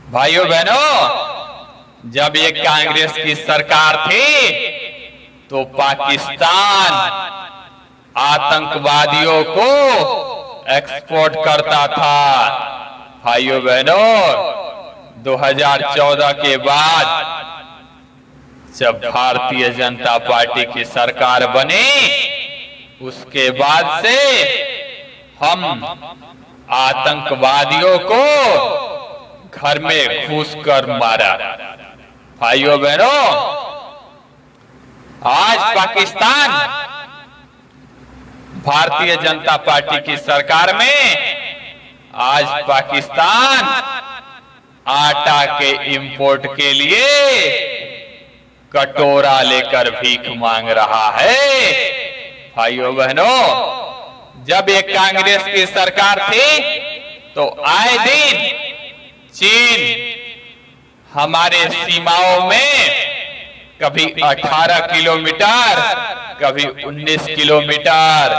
भाइयों बहनों, जब ये कांग्रेस की सरकार थी तो पाकिस्तान आतंकवादियों को एक्सपोर्ट करता था। भाइयों बहनों, 2014 के बाद जब भारतीय जनता पार्टी की सरकार बनी, उसके बाद से हम आतंकवादियों को घर में घुसकर मारा। भाइयों बहनों, आज पाकिस्तान भारतीय जनता पार्टी की सरकार में आज पाकिस्तान आटा के इंपोर्ट के लिए कटोरा लेकर भीख मांग रहा है। भाइयों बहनों, जब ये कांग्रेस की सरकार थी तो आए दिन चीन हमारे सीमाओं में कभी 18 किलोमीटर, कभी 19 किलोमीटर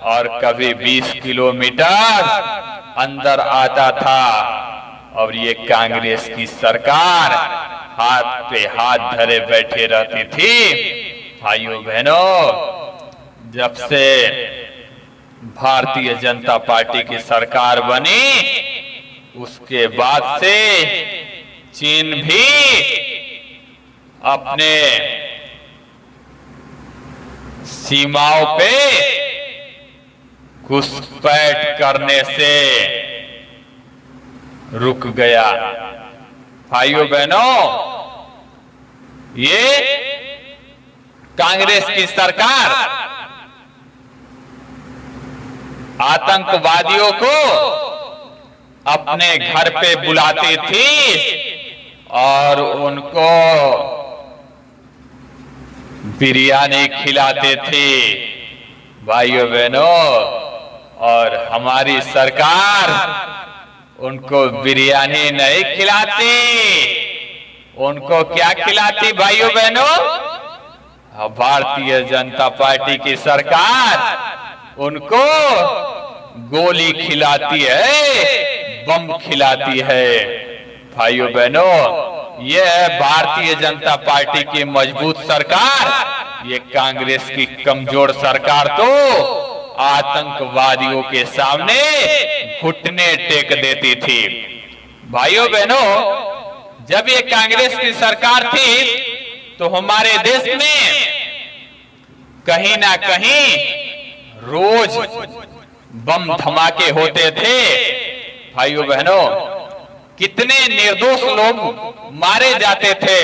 और कभी 20 किलोमीटर अंदर आता था। और ये कांग्रेस की सरकार हाथ पे हाथ धरे बैठे रहती थी। भाइयों बहनों, जब से भारतीय जनता पार्टी की सरकार बनी, उसके बाद से चीन भी अपने सीमाओं पे घुसपैठ करने से रुक गया। भाइयों बहनों, ये कांग्रेस की सरकार आतंकवादियों को अपने घर पे बुलाती थी और उनको बिरयानी खिलाते थे। भाइयों बहनों, और हमारी सरकार उनको बिरयानी नहीं खिलाती, उनको क्या खिलाती? भाइयों बहनों, भारतीय जनता पार्टी की सरकार उनको गोली खिलाती है, बम खिलाती है। भाइयों बहनों, ये है भारतीय जनता पार्टी की मजबूत सरकार। ये कांग्रेस की कमजोर सरकार तो आतंकवादियों के सामने घुटने टेक देती थी। भाइयों बहनों, जब ये कांग्रेस की सरकार थी तो हमारे देश में कहीं ना कहीं रोज बम धमाके होते थे। भाइयों बहनों, कितने निर्दोष लोग मारे जाते थे।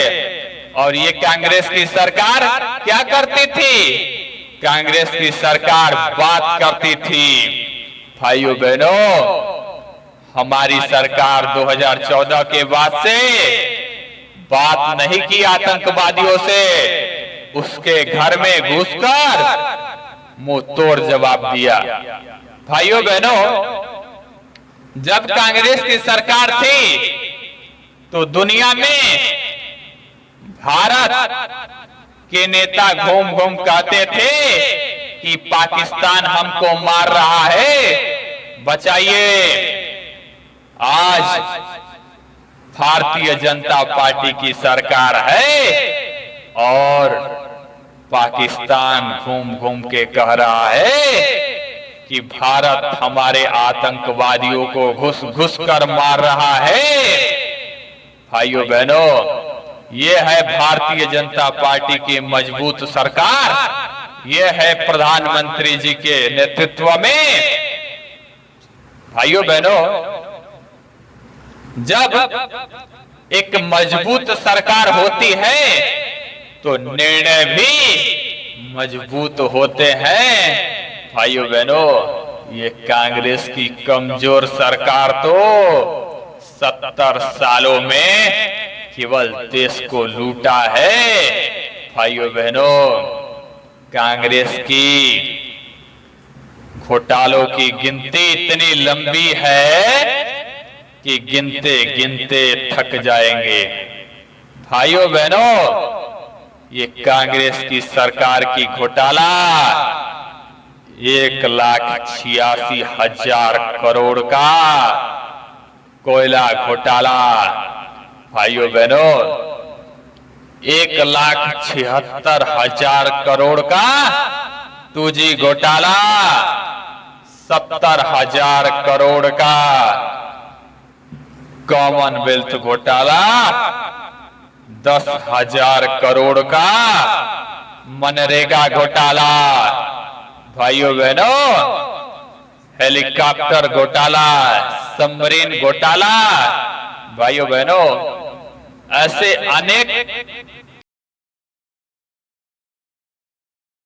और ये कांग्रेस की सरकार क्या करती थी? कांग्रेस की सरकार बात करती थी। भाइयों बहनों, हमारी सरकार 2014 के बाद से बात नहीं की आतंकवादियों से, उसके घर में घुसकर मुंह तोड़ जवाब दिया। भाइयों बहनों, जब कांग्रेस की सरकार थी तो दुनिया में भारत के नेता घूम घूम कहते थे कि पाकिस्तान हमको मार रहा है, बचाइए। आज भारतीय जनता पार्टी की सरकार है और पाकिस्तान घूम घूम के कह रहा है कि भारत हमारे आतंकवादियों को घुस घुस कर मार रहा है। भाइयों बहनों, ये है भारतीय जनता पार्टी की मजबूत सरकार। ये है प्रधानमंत्री जी के नेतृत्व में। भाइयों बहनों, जब एक मजबूत सरकार होती है तो निर्णय भी मजबूत होते हैं। भाइयों बहनों, ये कांग्रेस की कमजोर सरकार तो 70 सालों में केवल देश को लूटा है। भाइयों बहनों, कांग्रेस की घोटालों की गिनती इतनी लंबी है कि गिनते गिनते थक जाएंगे। भाइयों बहनों, ये कांग्रेस की सरकार की घोटाला 1,86,000 करोड़ का कोयला घोटाला भाइयों बहनों, 1,76,000 करोड़ का 2G घोटाला, 70,000 करोड़ का कॉमनवेल्थ घोटाला, 10,000 करोड़ का मनरेगा घोटाला, भाइयों बहनों, हेलीकॉप्टर घोटाला, सबमरीन घोटाला, भाइयों बहनों, ऐसे अनेक